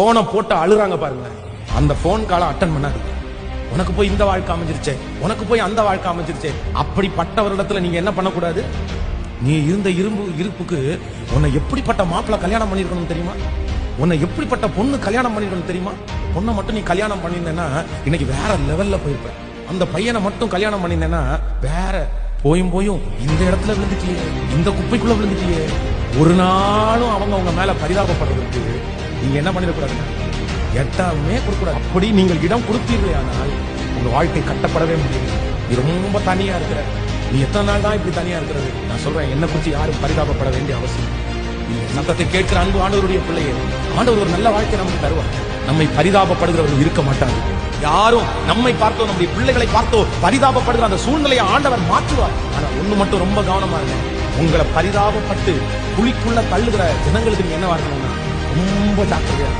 போனை போட்டு அழுறாங்க பாருங்க, அந்த போன் காலை அட்டன் பண்ணாது. உனக்கு போய் இந்த வாழ்க்கை அமைஞ்சிருச்சே, உனக்கு போய் அந்த வாழ்க்கை அமைஞ்சிருச்சே. அப்படிப்பட்டவரிடத்துல நீங்க என்ன பண்ணக்கூடாது? நீ இருந்த இருப்புக்கு உன்னை எப்படிப்பட்ட மாப்பிள்ள கல்யாணம் பண்ணிருக்கணும் தெரியுமா? உன்னை எப்படிப்பட்ட பொண்ணு கல்யாணம் பண்ணிருக்கணும் தெரியுமா? பொண்ணை மட்டும் நீ கல்யாணம் பண்ணிருந்தேன்னா இன்னைக்கு வேற லெவல்ல போயிருப்ப. அந்த பையனை மட்டும் கல்யாணம் பண்ணிருந்தேன்னா வேற போயும் இந்த இடத்துல விழுந்துட்டியே, இந்த குப்பைக்குள்ள விழுந்துட்டியே. ஒரு நாளும் அவங்க மேல பரிதாபப்படுறதுக்கு நீங்க என்ன பண்ணிடக்கூடாதுங்க, எட்டாமே கொடுக்கூடாது. அப்படி நீங்கள் இடம் கொடுத்தீர்களே ஆனால் உங்க வாழ்க்கை கட்டப்படவே முடியும். நீ ரொம்ப தனியா இருக்கிற, நீ எத்தனை நாள் தான் இப்படி தனியா இருக்கிறது? நான் சொல்றேன், என்ன குறித்து யாரும் பரிதாபப்பட வேண்டிய அவசியம். சத்தத்தை கேட்கிற அன்பு ஆண்டவருடைய பிள்ளையே, ஆண்டவர் ஒரு நல்ல வாழ்க்கை நமக்கு தருவார். நம்மை பரிதாபப்படுகிறவர்கள் இருக்க மாட்டாங்க. யாரும் நம்மை பார்த்தோ நம்முடைய பிள்ளைகளை பார்த்தோ பரிதாபப்படுகிற அந்த சூழ்நிலையை ஆண்டவர் மாற்றுவார். ஆனா ஒண்ணு மட்டும் ரொம்ப கவனமா இருங்க, உங்களை பரிதாபப்பட்டு குழிக்குள்ள தள்ளுகிற ஜனங்களுக்கு நீங்க என்ன இருக்கணும்னா ரொம்ப ஜாக்கிரதையா